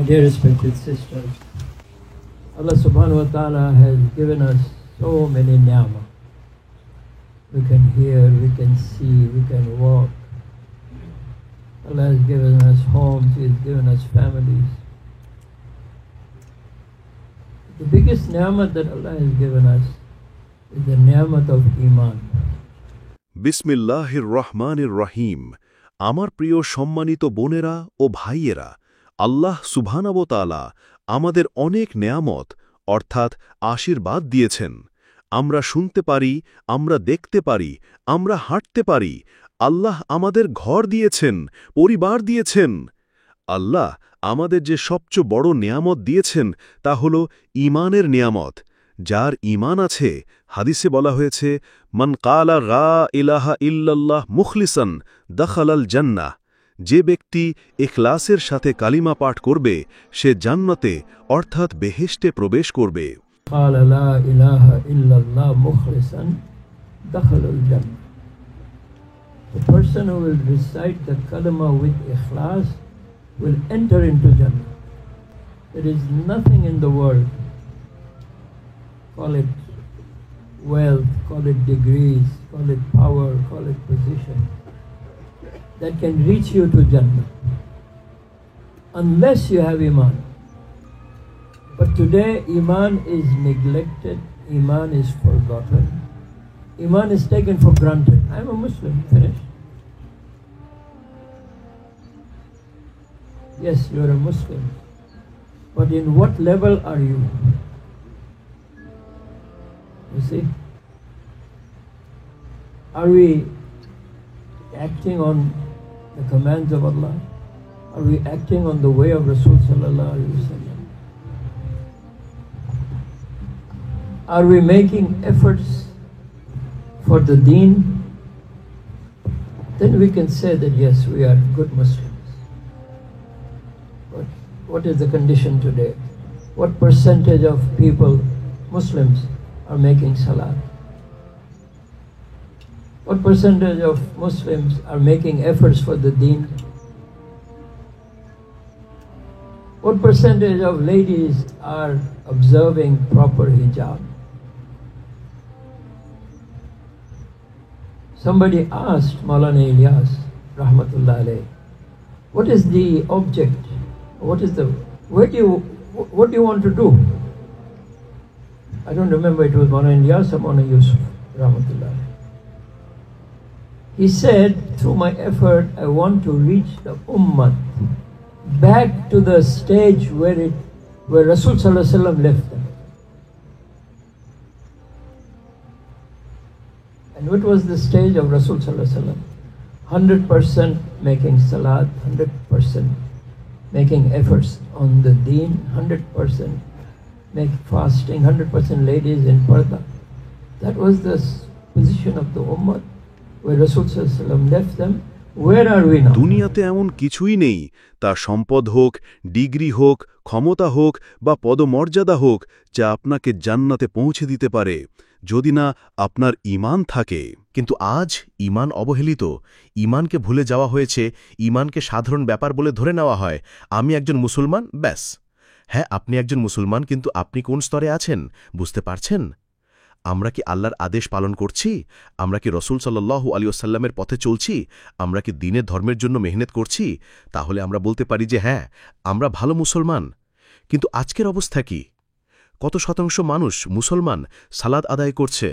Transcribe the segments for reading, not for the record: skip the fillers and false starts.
My dear respected sisters, Allah subhanahu wa ta'ala has given us so many ni'mah. We can hear, we can see, we can walk. Allah has given us homes, He has given us families. The biggest ni'mah that Allah has given us is the ni'mah of Iman. বিসমিল্লাহির রহমানির রহিম। আমার প্রিয় সম্মানিত বোনেরা ও ভাইয়েরা, আল্লাহ সুবহানাহু ওয়া তাআলা আমাদের অনেক নেয়ামত অর্থাৎ আশীর্বাদ দিয়েছেন। আমরা শুনতে পারি, আমরা দেখতে পারি, আমরা হাঁটতে পারি। আল্লাহ আমাদের ঘর দিয়েছেন, পরিবার দিয়েছেন। আল্লাহ আমাদের যে সবচেয়ে বড় নেয়ামত দিয়েছেন তা হল ঈমানের নেয়ামত। যার ঈমান আছে, হাদিসে বলা হয়েছে, মান কালা লা ইলাহা ইল্লাল্লাহ মুখলিসান দাখালাল জান্নাহ। যে ব্যক্তি ইখলাসের সাথে কালিমা পাঠ করবে সে জান্নাতে অর্থাৎ বেহেশতে প্রবেশ করবে। কালা লা ইলাহা ইল্লাল্লাহ মুখলিসান দাখালাল জান্নাহ। The person who will recite the kalima with ikhlas will enter into Jannah. There is nothing in the world, call it wealth, call it degrees, call it power, call it position, that can reach you to Jannah unless you have Iman. But today Iman is neglected, Iman is forgotten, Iman is taken for granted. I am a Muslim, finished. Yes, you are a Muslim, but in what level are you? You see? Are we acting on the commands of Allah? Are we acting on the way of Rasul sallallahu alaihi wasallam? Are we making efforts for the deen? Then we can say that yes, we are good Muslims. But what is the condition today? What percentage of people, Muslims, are making salat? What percentage of Muslims are making efforts for the deen? What percentage of ladies are observing proper hijab? Somebody asked Maulana Ilyas, rahmatullah alayh, what is the object? What do you want to do? I don't remember, it was Maulana Ilyas or Maulana Yusuf, rahmatullah alayh. He said, through my effort, I want to reach the ummah back to the stage where Rasul sallallahu alaihi wasallam left them. And what was the stage of Rasul sallallahu alaihi wasallam? 100% making salat, 100% making efforts on the deen, 100% make fasting, 100% ladies in parda. That was the position of the ummah where Rasul sallallahu alaihi wasallam left them. Where are we now? দুনিয়াতে এমন কিছুই নেই, তা সম্পদ হোক, degree হোক, ক্ষমতা হোক বা পদমর্যাদা হোক, যা আপনাকে জান্নাতে পৌঁছে দিতে পারে যদি না আপনার ঈমান থাকে। কিন্তু আজ ঈমান অবহেলিত, ঈমানকে ভুলে যাওয়া হয়েছে। ঈমানকে সাধারণ ব্যাপার বলে ধরে নেওয়া হয়। আমি একজন মুসলমান, ব্যাস। হ্যাঁ, আপনি একজন মুসলমান, কিন্তু আপনি কোন স্তরে আছেন বুঝতে পারছেন? আমরা কি আল্লাহর আদেশ পালন করছি? আমরা কি রসুল সাল্লাল্লাহু আলাইহি ওয়াসাল্লামের পথে চলছি? আমরা কি দ্বীনের ধর্মের জন্য মেহনত করছি? তাহলে আমরা বলতে পারি যে হ্যাঁ, আমরা ভালো মুসলমান। কিন্তু আজকের অবস্থা কি? কত শতাংশ মানুষ মুসলমান সালাত আদায় করছে?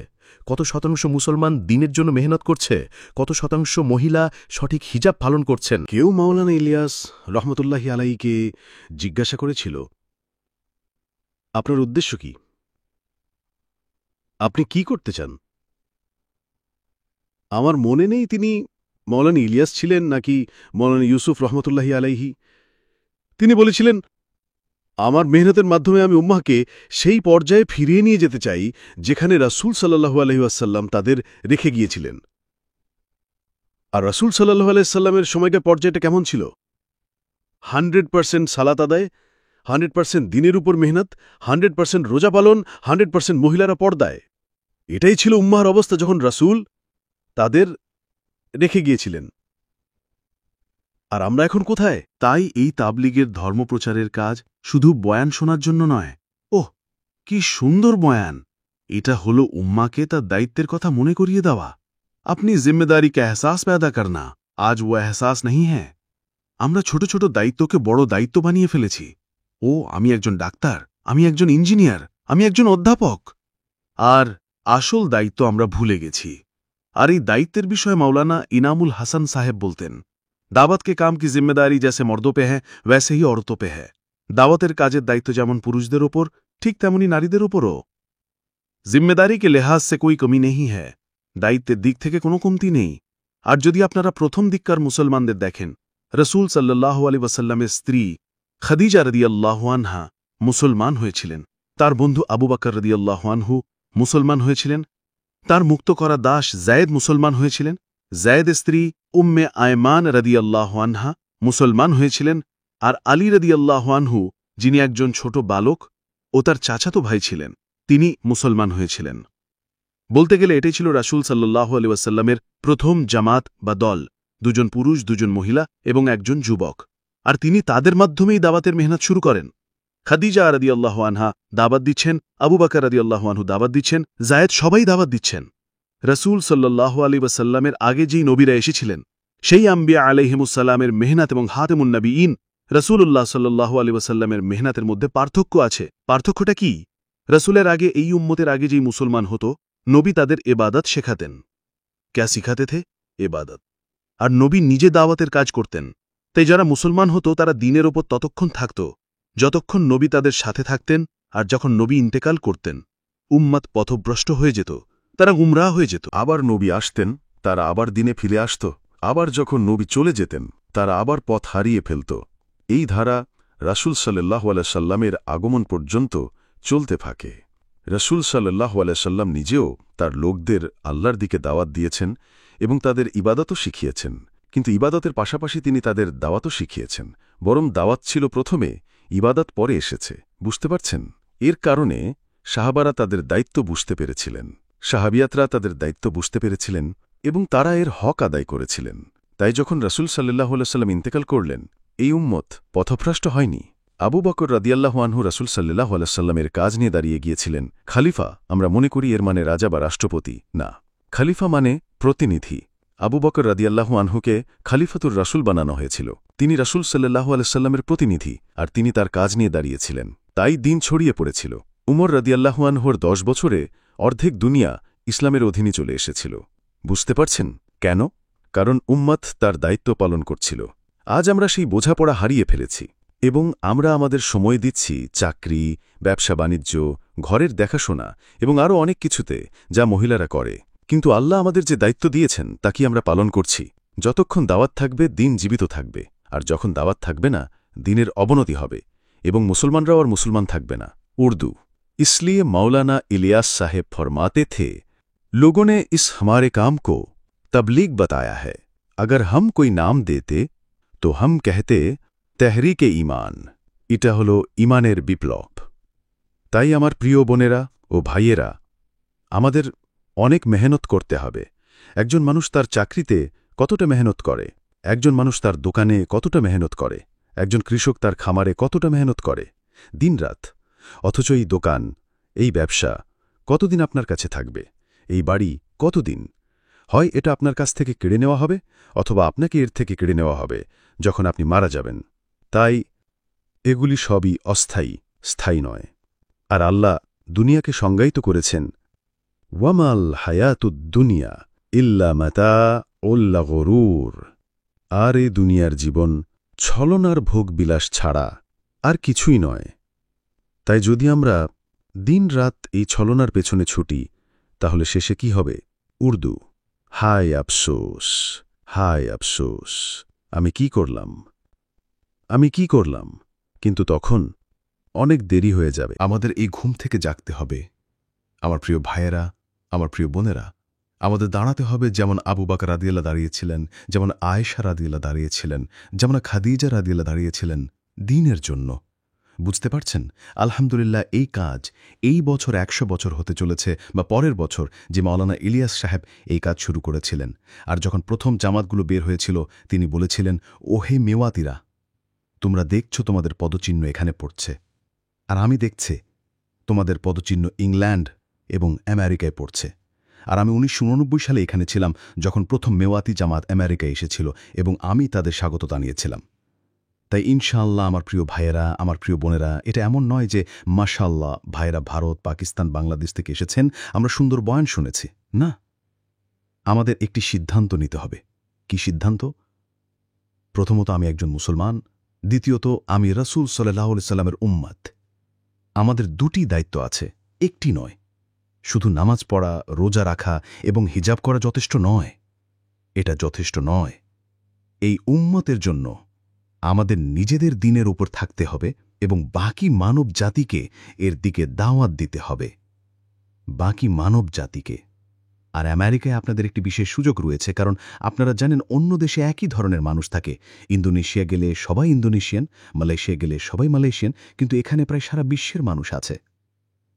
কত শতাংশ মুসলমান দ্বীনের জন্য মেহনত করছে? কত শতাংশ মহিলা সঠিক হিজাব পালন করছেন? কেউ মাওলানা ইলিয়াস রহমতুল্লাহি আলাইহিকে জিজ্ঞাসা করেছিল, আপনার উদ্দেশ্য কি? আপনি কি করতে চান? আমার মনে নেই তিনি মাওলানা ইলিয়াস ছিলেন নাকি মাওলানা ইউসুফ রহমতুল্লাহি আলাইহি। তিনি বলেছিলেন, আমার মেহনতের মাধ্যমে আমি উম্মাহকে সেই পর্যায়ে ফিরিয়ে নিয়ে যেতে চাই যেখানে রাসূল সাল্লাল্লাহু আলাইহি ওয়াসাল্লাম তাদের রেখে গিয়েছিলেন। আর রাসূল সাল্লাল্লাহু আলাইহি ওয়াসাল্লামের সময়কার পর্যায়টা কেমন ছিল? 100% সালাত আদায়, 100% দ্বীনের উপর মেহনত, 100% রোজা পালন, 100% মহিলারা পর্দায়। এটাই ছিল উম্মাহর অবস্থা যখন রাসূল তাদের রেখে গিয়েছিলেন। আর আমরা এখন কোথায়? তাই এই তাবলিগের ধর্মপ্রচারের কাজ শুধু বয়ান শোনার জন্য নয়। ওহ, কি সুন্দর বয়ান! এটা হলো উম্মাকে তার দায়িত্বের কথা মনে করিয়ে দেওয়া, अपनी जिम्मेदारी का एहसास पैदा करना। आज वो एहसास नहीं है। আমরা ছোট ছোট দায়িত্বকে বড় দায়িত্ব বানিয়ে ফেলেছি। ও, আমি একজন ডাক্তার, আমি একজন ইঞ্জিনিয়ার, আমি একজন অধ্যাপক। আর আসল দায়িত্ব আমরা ভুলে গেছি। আর এই দায়িত্বের বিষয়ে মাওলানা ইনামুল হাসান সাহেব বলতেন, দাওয়াত के काम की जिम्मेदारी जैसे मर्दों पे है वैसे ही औरतों पे है। দাওয়াতের কাজের দায়িত্ব যেমন পুরুষদের ওপর, ঠিক তেমনি নারীদের ওপরও। जिम्मेदारी के लिहाज से कोई कमी नहीं है। দায়িত্বের দিক থেকে কোনো কমতি নেই। আর যদি আপনারা প্রথম দিককার মুসলমানদের দেখেন, রসুল সাল্লাল্লাহু আলাইহি ওয়াসাল্লামের স্ত্রী খাদিজা রাদিয়াল্লাহু আনহা মুসলমান হয়েছিলেন, তার বন্ধু আবু বকর রাদিয়াল্লাহু আনহু মুসলমান হয়েছিলেন, তার মুক্ত করা দাস যায়েদ মুসলমান হয়েছিলেন, যায়েদের স্ত্রী উম্মে আয়মান রাদিয়াল্লাহু আনহা মুসলমান হয়েছিলেন, আর আলী রাদিয়াল্লাহু আনহু, যিনি একজন ছোট বালক ও তার চাচাতো ভাই ছিলেন, তিনি মুসলমান হয়েছিলেন। বলতে গেলে এটাই ছিল রাসূল সাল্লাল্লাহু আলাইহি ওয়াসাল্লামের প্রথম জামাত বা দল, দুজন পুরুষ, দুজন মহিলা এবং একজন যুবক। আর তিনি তাদের মাধ্যমেই দাওয়াতের মেহনত শুরু করেন। খাদিজা রাদিয়াল্লাহু আনহা দাওয়াত দিচ্ছেন, আবু বকর রাদিয়াল্লাহু আনহু দাওয়াত দিচ্ছেন, যায়েদ, সবাই দাওয়াত দিচ্ছেন। রাসূল সাল্লাল্লাহু আলাইহি ওয়াসাল্লামের আগে যেই নবীরা এসেছিলেন, সেই আম্বিয়া আলাইহিমুস সালামের মেহনত এবং খাতেমুন নবিয়্যিন রাসূলুল্লাহ সাল্লাল্লাহু আলাইহি ওয়াসাল্লামের মেহনতের মধ্যে পার্থক্য আছে। পার্থক্যটা কি? রাসূলের আগে, এই উম্মতের আগে যেই মুসলমান হতো, নবী তাদের ইবাদত শেখাতেন। ক্যা শিখাতে থে? ইবাদত। আর নবী নিজে দাওয়াতের কাজ করতেন। তাই যারা মুসলমান হতো তারা দ্বীনের ওপর ততক্ষণ থাকত যতক্ষণ নবী তাদের সাথে থাকতেন, আর যখন নবী ইন্তেকাল করতেন, উম্মত পথভ্রষ্ট হয়ে যেত, তারা গুমরাহ হয়ে যেত। আবার নবী আসতেন, তারা আবার দিনে ফিরে আসত। আবার যখন নবী চলে যেতেন, তারা আবার পথ হারিয়ে ফেলত। এই ধারা রাসূল সাল্লাল্লাহু আলাইহি সাল্লামের আগমন পর্যন্ত চলতে থাকে। রাসূল সাল্লাল্লাহু আলাইহি সাল্লাম নিজেও তার লোকদের আল্লাহর দিকে দাওয়াত দিয়েছেন এবং তাদের ইবাদতও শিখিয়েছেন। কিন্তু ইবাদতের পাশাপাশি তিনি তাদের দাওয়াতও শিখিয়েছেন। বরং দাওয়াত ছিল প্রথমে, ইবাদত পরে এসেছে। বুঝতে পারছেন? এর কারণে সাহাবারা তাদের দায়িত্ব বুঝতে পেরেছিলেন, সাহাবিয়াতরা তাদের দায়িত্ব বুঝতে পেরেছিলেন এবং তারা এর হক আদায় করেছিলেন। তাই যখন রাসূল সাল্লাল্লাহু আলাইহি সাল্লাম ইন্তেকাল করলেন, এই উম্মত পথভ্রষ্ট হয়নি। আবু বকর রাদিয়াল্লাহু আনহু রাসূল সাল্লাল্লাহু আলাইহি সাল্লামের কাজ নিয়ে দাঁড়িয়ে গিয়েছিলেন। খালিফা আমরা মনে করি এর মানে রাজা বা রাষ্ট্রপতি না, খালিফা মানে প্রতিনিধি। আবু বকর রাদিয়াল্লাহু আনহুকে খলিফাতুর রাসূল বানানো হয়েছিল। তিনি রাসূল সাল্লাল্লাহু আলাইহি সাল্লামের প্রতিনিধি, আর তিনি তার কাজ নিয়ে দাঁড়িয়েছিলেন। তাই দিন ছড়িয়ে পড়েছিল। উমর রাদিয়াল্লাহু আনহুর 10 বছরে অর্ধেক দুনিয়া ইসলামের অধীনে চলে এসেছিল। বুঝতে পারছেন কেন? কারণ উম্মত তার দায়িত্ব পালন করছিল। আজ আমরা সেই বোঝাপড়া হারিয়ে ফেলেছি এবং আমরা আমাদের সময় দিচ্ছি চাকরি, ব্যবসা বাণিজ্য, ঘরের দেখাশোনা এবং আরও অনেক কিছুতে, যা মহিলারা করে। কিন্তু আল্লাহ আমাদের যে দায়িত্ব দিয়েছেন তা কি আমরা পালন করছি? যতক্ষণ দাওয়াত থাকবে দিন জীবিত থাকবে, আর যখন দাওয়াত থাকবে না দিনের অবনতি হবে এবং মুসলমানরাও আর মুসলমান থাকবে না। উর্দু। इसलिए मौलाना इलियास साहेब फरमाते थे, लोगों ने इस हमारे काम को तबलीग बताया है। अगर हम कोई नाम देते तो हम कहते तहरीके ईमान। এটা হলো ইমানের বিপ্লব। তাই আমার প্রিয় বোনেরা ও ভাইয়েরা, আমাদের অনেক মেহনত করতে হবে। একজন মানুষ তার চাকরিতে কতটা মেহনত করে, একজন মানুষ তার দোকানে কতটা মেহনত করে, একজন কৃষক তার খামারে কতটা মেহনত করে দিনরাত। অথচ এই দোকান, এই ব্যবসা কতদিন আপনার কাছে থাকবে? এই বাড়ি কতদিন? হয় এটা আপনার কাছ থেকে কেড়ে নেওয়া হবে, অথবা আপনাকে এর থেকে কেড়ে নেওয়া হবে যখন আপনি মারা যাবেন। তাই এগুলি সবই অস্থায়ী, স্থায়ী নয়। আর আল্লাহ দুনিয়াকে সংজ্ঞায়িত করেছেন, ওয়ামাল হায়াতুদ দুনিয়া ইল্লা মাতাউল গুরুর। আর এ দুনিয়ার জীবন ছলনার ভোগ বিলাস ছাড়া আর কিছুই নয়। তাই যদি আমরা দিন-রাত এই ছলনার পেছনে ছুটি, তাহলে শেষে কি হবে? উর্দু। হায় আফসোস, হায় আফসোস, আমি কি করলাম, আমি কি করলাম। কিন্তু তখন অনেক দেরি হয়ে যাবে। আমাদের এই ঘুম থেকে জাগতে হবে। আমার প্রিয় ভাইয়েরা, আমার প্রিয় বোনেরা, আমাদের দাঁড়াতে হবে যেমন আবু বকর রাদিয়াল্লাহু দাঁড়িয়েছিলেন, যেমন আয়েশা রাদিয়াল্লাহু দাঁড়িয়েছিলেন, যেমন খাদিজা রাদিয়াল্লাহু দাঁড়িয়েছিলেন, দ্বীনের জন্য। বুঝতে পারছেন? আলহামদুলিল্লাহ, এই কাজ এই বছর ১০০ বছর হতে চলেছে, বা পরের বছর যে মাওলানা ইলিয়াস সাহেব এই কাজ শুরু করেছিলেন। আর যখন প্রথম জামাতগুলো বের হয়েছিল, তিনি বলেছিলেন, ওহে মেওয়াতিরা, তোমরা দেখছো তোমাদের পদচিহ্ন এখানে পড়ছে, আর আমি দেখছি তোমাদের পদচিহ্ন ইংল্যান্ড এবং আমেরিকায় পড়ছে। আর আমি ১৯৮৯ সালে এখানে ছিলাম যখন প্রথম মেওয়াতি জামাত আমেরিকায় এসেছিল, এবং আমি তাদের স্বাগত জানিয়েছিলাম। তাই ইনশাআল্লাহ আমার প্রিয় ভাইয়েরা, আমার প্রিয় বোনেরা, এটা এমন নয় যে মাশাআল্লাহ ভাইয়েরা ভারত, পাকিস্তান, বাংলাদেশ থেকে এসেছেন, আমরা সুন্দর বয়ান শুনেছি। না, আমাদের একটি সিদ্ধান্ত নিতে হবে। কি সিদ্ধান্ত? প্রথমত, আমি একজন মুসলমান। দ্বিতীয়ত, আমি রাসূল সাল্লাল্লাহু আলাইহি সাল্লামের উম্মত। আমাদের দুটি দায়িত্ব আছে, একটি নয়। শুধু নামাজ পড়া, রোজা রাখা এবং হিজাব করা যথেষ্ট নয়। এটা যথেষ্ট নয়। এই উম্মতের জন্য আমাদের নিজেদের দিনের উপর থাকতে হবে এবং বাকি মানব জাতিকে এর দিকে দাওয়াত দিতে হবে। বাকি মানব জাতিকে। আর আমেরিকায় আপনাদের একটি বিশেষ সুযোগ রয়েছে, কারণ আপনারা জানেন অন্য দেশে একই ধরনের মানুষ থাকে। ইন্দোনেশিয়া গেলে সবাই ইন্দোনেশিয়ান, মালয়েশিয়া গেলে সবাই মালয়েশিয়ান, কিন্তু এখানে প্রায় সারা বিশ্বের মানুষ আছে।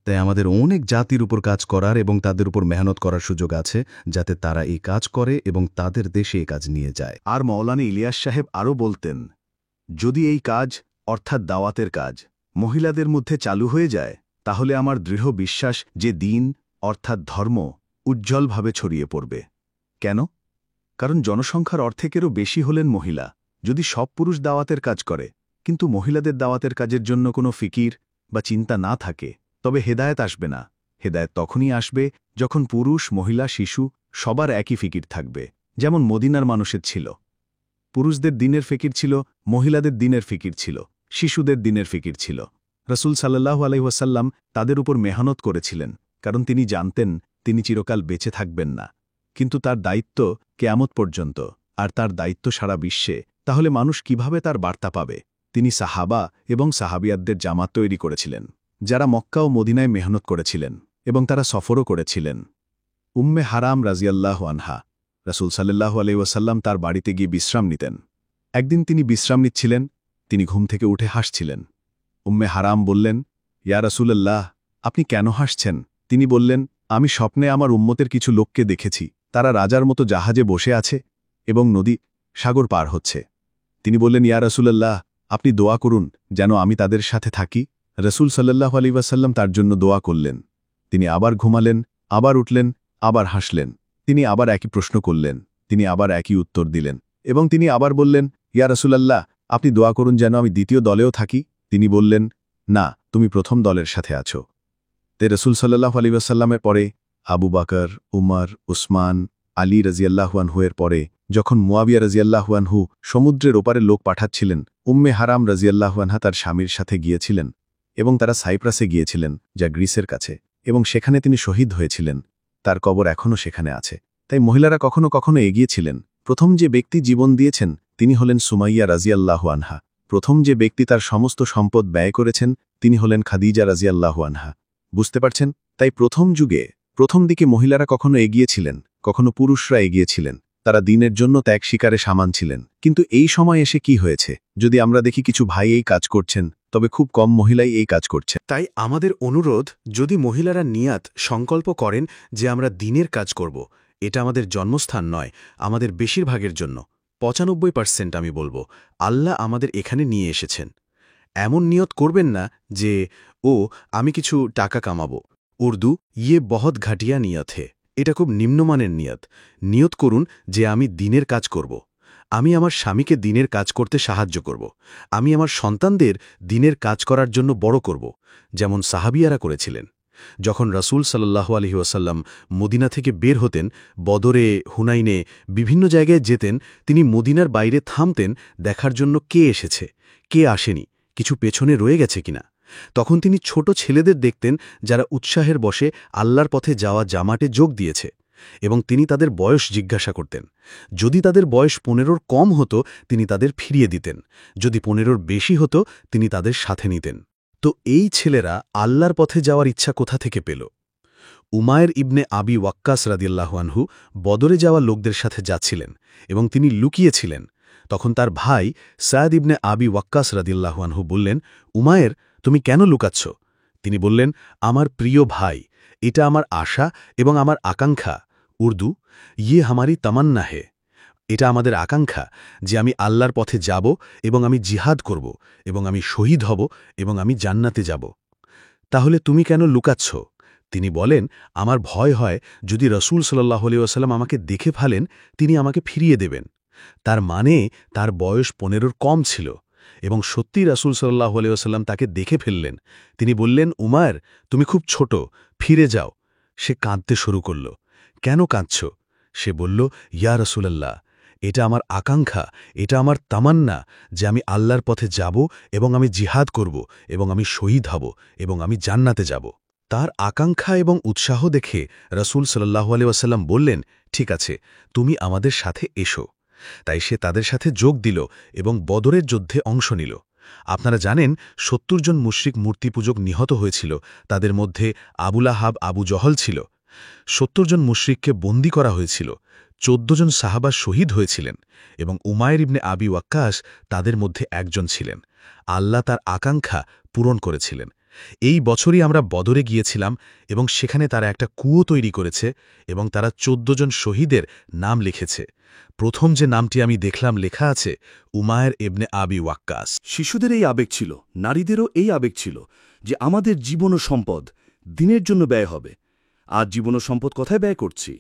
তাই আমাদের অনেক জাতির উপর কাজ করার এবং তাদের উপর মেহনত করার সুযোগ আছে, যাতে তারা এই কাজ করে এবং তাদের দেশে এই কাজ নিয়ে যায়। আর মাওলানা ইলিয়াস সাহেব আরও বলতেন, যদি এই কাজ অর্থাৎ দাওয়াতের কাজ মহিলাদের মধ্যে চালু হয়ে যায়, তাহলে আমার দৃঢ় বিশ্বাস যে দিন অর্থাৎ ধর্ম উজ্জ্বলভাবে ছড়িয়ে পড়বে। কেন? কারণ জনসংখ্যার অর্ধেকেরও বেশি হলেন মহিলা। যদি সব পুরুষ দাওয়াতের কাজ করে কিন্তু মহিলাদের দাওয়াতের কাজের জন্য কোনো ফিকির বা চিন্তা না থাকে, তবে হেদায়েত আসবে না। হেদায়েত তখনই আসবে যখন পুরুষ, মহিলা, শিশু সবার একই ফিকির থাকবে, যেমন মদিনার মানুষের ছিল। পুরুষদের দিনের ফিকির ছিল, মহিলাদের দিনের ফিকির ছিল, শিশুদের দিনের ফিকির ছিল। রাসূল সাল্লাল্লাহু আলাইহি ওয়াসাল্লাম তাদের উপর মেহনত করেছিলেন, কারণ তিনি জানতেন তিনি চিরকাল বেঁচে থাকবেন না। কিন্তু তার দায়িত্ব কিয়ামত পর্যন্ত, আর তার দায়িত্ব সারা বিশ্বে। তাহলে মানুষ কিভাবে তার বার্তা পাবে? তিনি সাহাবা এবং সাহাবিয়াতদের জামাত তৈরি করেছিলেন, যারা মক্কা ও মদিনায় মেহনত করেছিলেন, এবং তারা সফরও করেছিলেন। উম্মে হারাম রাজিয়াল্লাহু আনহা, রাসূল সাল্লাল্লাহু আলাইহি ওয়াসাল্লাম তার বাড়িতে গিয়ে বিশ্রাম নিতেন। একদিন তিনি বিশ্রাম নিচ্ছিলেন, তিনি ঘুম থেকে উঠে হাসছিলেন। উম্মে হারাম বললেন, ইয়া রাসূলুল্লাহ, আপনি কেন হাসছেন? তিনি বললেন, আমি স্বপ্নে আমার উম্মতের কিছু লোককে দেখেছি, তারা রাজার মতো জাহাজে বসে আছে এবং নদী, সাগর পার হচ্ছে। তিনি বললেন, ইয়া রাসূলুল্লাহ, আপনি দোয়া করুন যেন আমি তাদের সাথে থাকি। রাসূল সাল্লাল্লাহু আলাইহি ওয়াসাল্লাম তার জন্য দোয়া করলেন। তিনি আবার ঘুমালেন, আবার উঠলেন, আবার হাসলেন। তিনি আবার একই প্রশ্ন করলেন, তিনি আবার একই উত্তর দিলেন, এবং তিনি আবার বললেন, ইয়া রাসূলুল্লাহ, আপনি দোয়া করুন যেন আমি দ্বিতীয় দলেও থাকি। তিনি বললেন, না, তুমি প্রথম দলের সাথে আছো। তে রাসূল সাল্লাল্লাহু আলাইহি ওয়াসাল্লামের পরে আবু বকর, উমর, উসমান, আলী রাজিয়াল্লাহু আনহু এর পরে যখন মুয়াবিয়া রাজিয়াল্লাহু আনহু সমুদ্রের ওপারে লোক পাঠাচ্ছিলেন, উম্মে হারাম রাজিয়াল্লাহু আনহা তার স্বামীর সাথে গিয়েছিলেন, এবং তারা সাইপ্রাসে গিয়েছিলেন, যা গ্রিসের কাছে, এবং সেখানে তিনি শহীদ হয়েছিলেন। তার কবর এখনও সেখানে আছে। তাই মহিলারা কখনো কখনো এগিয়েছিলেন। প্রথম যে ব্যক্তি জীবন দিয়েছেন তিনি হলেন সুমাইয়া রাজিয়াল্লাহু আনহা। প্রথম যে ব্যক্তি তার সমস্ত সম্পদ ব্যয় করেছেন তিনি হলেন খাদিজা রাজিয়াল্লাহু আনহা। বুঝতে পারছেন? তাই প্রথম যুগে প্রথম দিকে মহিলারা কখনো এগিয়েছিলেন, কখনো পুরুষরা এগিয়েছিলেন। তারা দিনের জন্য ত্যাগ স্বীকারে সামান ছিলেন। কিন্তু এই সময় এসে কি হয়েছে? যদি আমরা দেখি কিছু ভাই এই কাজ করছেন, তবে খুব কম মহিলাই এই কাজ করছে। তাই আমাদের অনুরোধ, যদি মহিলারা নিয়াত সংকল্প করেন যে আমরা দিনের কাজ করব, এটা আমাদের জন্মস্থান নয়, আমাদের বেশিরভাগের জন্য ৯৫% আমি বলবো আল্লাহ আমাদের এখানে নিয়ে এসেছেন। এমন নিয়ত করবেন না যে আমি কিছু টাকা কামাবো। উর্দু, ইয়ে বহুত ঘাটিয়া নিয়ত হে। এটা খুব নিম্নমানের নিয়ত। নিয়ত করুন যে আমি দিনের কাজ করব। আমি আমার স্বামীকে দিনের কাজ করতে সাহায্য করব। আমি আমার সন্তানদের দিনের কাজ করার জন্য বড় করব, যেমন সাহাবিয়ারা করেছিলেন। যখন রাসূল সাল্লাল্লাহু আলাইহি ওয়াসাল্লাম মদিনা থেকে বের হতেন, বদরে, হুনাইনে, বিভিন্ন জায়গায় যেতেন, তিনি মদিনার বাইরে থামতেন দেখার জন্য কে এসেছে, কে আসেনি, কিছু পেছনে রয়ে গেছে কিনা। তখন তিনি ছোট ছেলেদের দেখতেন যারা উৎসাহের বশে আল্লাহর পথে যাওয়া জামাতে যোগ দিয়েছে, এবং তিনি তাদের বয়স জিজ্ঞাসা করতেন। যদি তাদের বয়স ১৫-র কম হতো তিনি তাদের ফিরিয়ে দিতেন, যদি ১৫-র বেশি হতো তিনি তাদের সাথে নিতেন। তো এই ছেলেরা আল্লাহর পথে যাওয়ার ইচ্ছা কোথা থেকে পেল? উমায়ের ইবনে আবি ওয়াক্কাস রাদিয়াল্লাহু আনহু বদরে যাওয়া লোকদের সাথে যাচ্ছিলেন এবং তিনি লুকিয়েছিলেন। তখন তার ভাই সাদ ইবনে আবি ওয়াক্কাস রাদিয়াল্লাহু আনহু বললেন, উমায়ের, তুমি কেন লুকাচ্ছ? তিনি বললেন, আমার প্রিয় ভাই, এটা আমার আশা এবং আমার আকাঙ্ক্ষা। উর্দু, ইয়ে হামারি তামান্না হে। এটা আমাদের আকাঙ্ক্ষা যে আমি আল্লাহর পথে যাব এবং আমি জিহাদ করব এবং আমি শহীদ হব এবং আমি জান্নাতে যাব। তাহলে তুমি কেন লুকাচ্ছ? তিনি বলেন, আমার ভয় হয় যদি রসুল সাল্লাল্লাহু আলাইহি ওয়াসাল্লাম আমাকে দেখে ফেলেন, তিনি আমাকে ফিরিয়ে দেবেন। তার মানে তার বয়স 15-র কম ছিল এবং সত্যিই রাসূল সাল্লাল্লাহু আলাইহি ওয়াসাল্লাম তাকে দেখে ফেললেন। তিনি বললেন, উমার, তুমি খুব ছোট, ফিরে যাও। সে কাঁদতে শুরু করল। কেন কাঁদছ? সে বলল, ইয়া রাসূলাল্লাহ, এটা আমার আকাঙ্ক্ষা, এটা আমার তামান্না যে আমি আল্লাহর পথে যাব এবং আমি জিহাদ করব এবং আমি শহীদ হব এবং আমি জান্নাতে যাব। তার আকাঙ্ক্ষা এবং উৎসাহ দেখে রাসূল সাল্লাল্লাহু আলাইহি ওয়াসাল্লাম বললেন, ঠিক আছে, তুমি আমাদের সাথে এসো। তাই সে তাদের সাথে যোগ দিল এবং বদরের যুদ্ধে অংশ নিল। আপনারা জানেন ৭০ জন মুশরিক মূর্তিপূজক নিহত হয়েছিল, তাদের মধ্যে আবু লাহাব, আবু জহল ছিল। ৭০ জন মুশরিককে বন্দী করা হয়েছিল, ১৪ জন সাহাবা শহীদ হয়েছিলেন এবং উমায়ের ইবনে আবি ওয়াক্কাস তাদের মধ্যে একজন ছিলেন। আল্লাহ তার আকাঙ্ক্ষা পূরণ করেছিলেন। এই বছরই আমরা বদরে গিয়েছিলাম এবং সেখানে তারা একটা কুয়ো তৈরি করেছে এবং তারা ১৪ জন শহীদের নাম লিখেছে। প্রথম যে নামটি আমি দেখলাম লেখা আছে, উমায়ের ইবনে আবি ওয়াক্কাস। শিশুদের এই আবেগ ছিল, নারীদেরও এই আবেগ ছিল যে আমাদের জীবন ও সম্পদ দিনের জন্য ব্যয় হবে। আজ জীবন ও সম্পদ কোথায় ব্যয় করছি?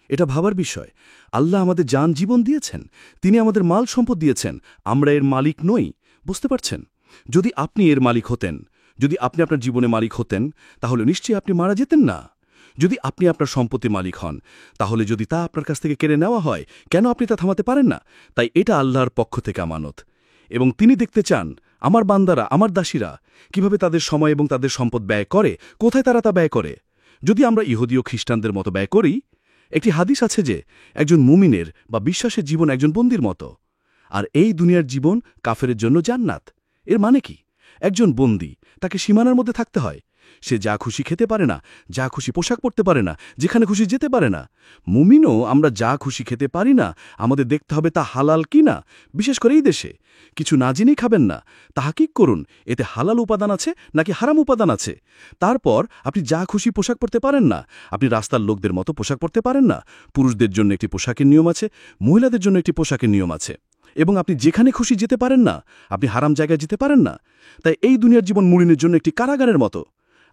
এটা ভাবার বিষয়। আল্লাহ আমাদের জান জীবন দিয়েছেন, তিনি আমাদের মাল সম্পদ দিয়েছেন, আমরা এর মালিক নই। বুঝতে পারছেন? যদি আপনি এর মালিক হতেন, যদি আপনি আপনার জীবনে মালিক হতেন, তাহলে নিশ্চয়ই আপনি মারা যেতেন না। যদি আপনি আপনার সম্পত্তির মালিক হন, তাহলে যদি তা আপনার কাছ থেকে কেড়ে নেওয়া হয়, কেন আপনি তা থামাতে পারেন না? তাই এটা আল্লাহর পক্ষ থেকে আমানত, এবং তিনি দেখতে চান আমার বান্দারা, আমার দাসীরা কিভাবে তাদের সময় এবং তাদের সম্পদ ব্যয় করে, কোথায় তারা তা ব্যয় করে। যদি আমরা ইহুদি ও খ্রিস্টানদের মতো ব্যয় করি, একটি হাদিস আছে যে একজন মুমিনের বা বিশ্বাসের জীবন একজন বন্দির মতো, আর এই দুনিয়ার জীবন কাফেরের জন্য জান্নাত। এর মানে কি? একজন বন্দী, তাকে সীমানার মধ্যে থাকতে হয়। সে যা খুশি খেতে পারে না, যা খুশি পোশাক পরতে পারে না, যেখানে খুশি যেতে পারে না। মুমিনও আমরা যা খুশি খেতে পারি না, আমাদের দেখতে হবে তা হালাল কি না। বিশেষ করে এই দেশে কিছু না জেনেই খাবেন না, তাহাকিক করুন এতে হালাল উপাদান আছে নাকি হারাম উপাদান আছে। তারপর আপনি যা খুশি পোশাক পরতে পারেন না, আপনি রাস্তার লোকদের মতো পোশাক পরতে পারেন না। পুরুষদের জন্য একটি পোশাকের নিয়ম আছে, মহিলাদের জন্য একটি পোশাকের নিয়ম আছে, এবং আপনি যেখানে খুশি যেতে পারেন না, আপনি হারাম জায়গায় যেতে পারেন না। তাই এই দুনিয়ার জীবন মুমিনের জন্য একটি কারাগারের মতো,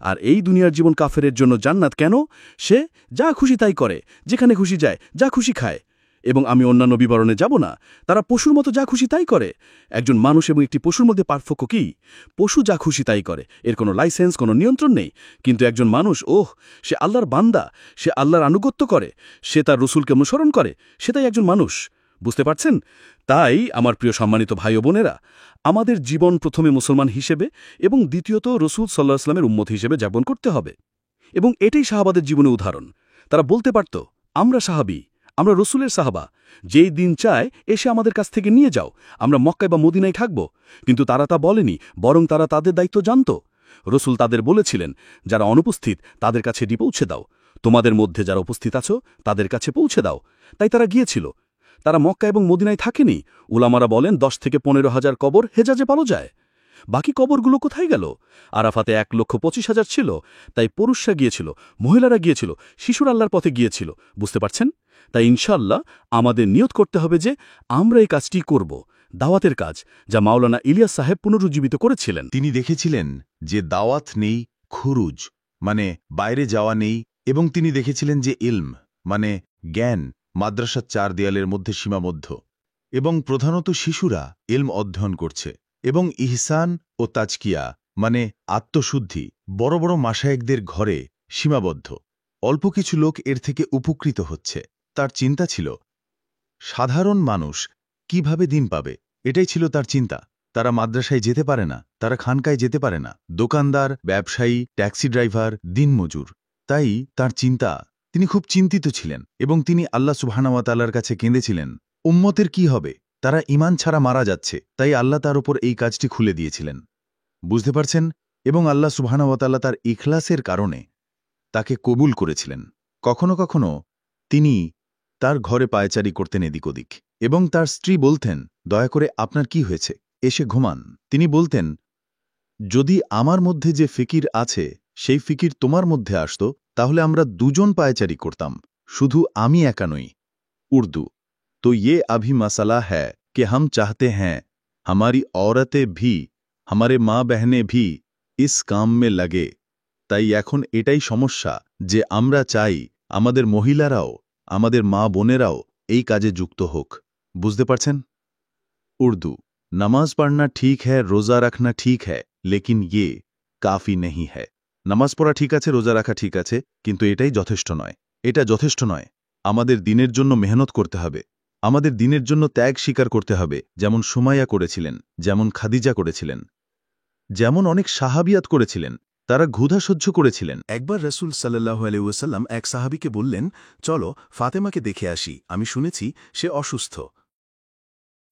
আর এই দুনিয়ার জীবন কাফেরের জন্য জান্নাত। কেন? সে যা খুশি তাই করে, যেখানে খুশি যায়, যা খুশি খায়। এবং আমি অন্যান্য বিবরণে যাব না, তারা পশুর মতো যা খুশি তাই করে। একজন মানুষ এবং একটি পশুর মধ্যে পার্থক্য কি? পশু যা খুশি তাই করে, এর কোনো লাইসেন্স, কোনো নিয়ন্ত্রণ নেই। কিন্তু একজন মানুষ, সে আল্লাহর বান্দা, সে আল্লাহর আনুগত্য করে, সে তার রসুলকে অনুসরণ করে, সেটাই একজন মানুষ। বুঝতে পারছেন? তাই আমার প্রিয় সম্মানিত ভাই ও বোনেরা, আমাদের জীবন প্রথমে মুসলমান হিসেবে এবং দ্বিতীয়ত রসুল সাল্লাল্লাহু আলাইহি ওয়াসাল্লামের উম্মত হিসেবে যাপন করতে হবে। এবং এটাই সাহাবাদের জীবনে উদাহরণ। তারা বলতে পারত, আমরা সাহাবী, আমরা রসুলের সাহাবা, যেই দিন চায় এসে আমাদের কাছ থেকে নিয়ে যাও, আমরা মক্কায় বা মদিনায় থাকব। কিন্তু তারা তা বলেনি, বরং তারা তাদের দায়িত্ব জানত। রসুল তাদের বলেছিলেন, যারা অনুপস্থিত তাদের কাছে এটি পৌঁছে দাও, তোমাদের মধ্যে যারা উপস্থিত আছো তাদের কাছে পৌঁছে দাও। তাই তারা গিয়েছিল। তারা মক্কা এবং মদিনায় থাকেনি। উলামারা বলেন 10 থেকে 15,000 কবর হেজাজে পাওয়া যায়। বাকি কবরগুলো কোথায় গেল? আরাফাতে 1,25,000 ছিল, তাই পুরুষরা গিয়েছিল, মহিলারা গিয়েছিল, শিশুর আল্লাহর পথে গিয়েছিল। বুঝতে পারছেন? তাই ইনশাআল্লাহ আমাদের নিয়ত করতে হবে যে আমরা এই কাজটি করব, দাওয়াতের কাজ, যা মাওলানা ইলিয়াস সাহেব পুনরুজ্জীবিত করেছিলেন। তিনি দেখেছিলেন যে দাওয়াত নেই, খুরুজ মানে বাইরে যাওয়া নেই, এবং তিনি দেখেছিলেন যে ইলম মানে জ্ঞান মাদ্রাসার 4 দেয়ালের মধ্যে সীমাবদ্ধ, এবং প্রধানত শিশুরা ইলম অধ্যয়ন করছে, এবং ইহসান ও তাজকিয়া মানে আত্মশুদ্ধি বড় বড় মাশায়েখদের ঘরে সীমাবদ্ধ। অল্প কিছু লোক এর থেকে উপকৃত হচ্ছে। তার চিন্তা ছিল সাধারণ মানুষ কিভাবে দিন পাবে, এটাই ছিল তার চিন্তা। তারা মাদ্রাসায় যেতে পারে না, তারা খানকায় যেতে পারে না, দোকানদার, ব্যবসায়ী, ট্যাক্সি ড্রাইভার, দিনমজুর। তাই তার চিন্তা, তিনি খুব চিন্তিত ছিলেন এবং তিনি আল্লাহ সুবহানাহু ওয়া তাআলার কাছে কেঁদেছিলেন, উম্মতের কি হবে? তারা ঈমান ছাড়া মারা যাচ্ছে। তাই আল্লাহ তার উপর এই কাজটি খুলে দিয়েছিলেন। বুঝতে পারছেন? এবং আল্লাহ সুবহানাহু ওয়া তাআলা তার ইখলাসের কারণে তাকে কবুল করেছিলেন। কখনো কখনো তিনি তার ঘরে পায়চারি করতেন এদিক ওদিক, এবং তার স্ত্রী বলতেন, দয়া করে আপনার কি হয়েছে, এসে ঘুমান। তিনি বলতেন, যদি আমার মধ্যে যে ফিকির আছে সেই ফিকির তোমার মধ্যে আসত তাহলে আমরা দুজন পায়চারি করতাম, শুধু আমি একা নই। উর্দু। তো ये अभी मसला है कि हम चाहते हैं हमारी औरतें भी हमारे माँ बहनें भी इस काम में लगे। তাই এখন এটাই সমস্যা যে আমরা চাই আমাদের মহিলারাও, আমাদের মা বোনেরাও এই কাজে যুক্ত হোক। বুঝতে পারছেন? उर्दू। नमाज पढ़ना ठीक है, रोजा रखना ठीक है, लेकिन ये काफी नहीं है। নামাজ পড়া ঠিক আছে, রোজা রাখা ঠিক আছে, কিন্তু এটাই যথেষ্ট নয়। এটা যথেষ্ট নয়। আমাদের দিনের জন্য মেহনত করতে হবে, আমাদের দিনের জন্য ত্যাগ স্বীকার করতে হবে, যেমন সুমাইয়া করেছিলেন, যেমন খাদিজা করেছিলেন, যেমন অনেক সাহাবিয়াত করেছিলেন। তারা ক্ষুধা সহ্য করেছিলেন। একবার রসুল সাল্লাল্লাহু আলাইহি ওয়াসাল্লাম এক সাহাবীকে বললেন, চলো ফাতেমাকে দেখে আসি, আমি শুনেছি সে অসুস্থ।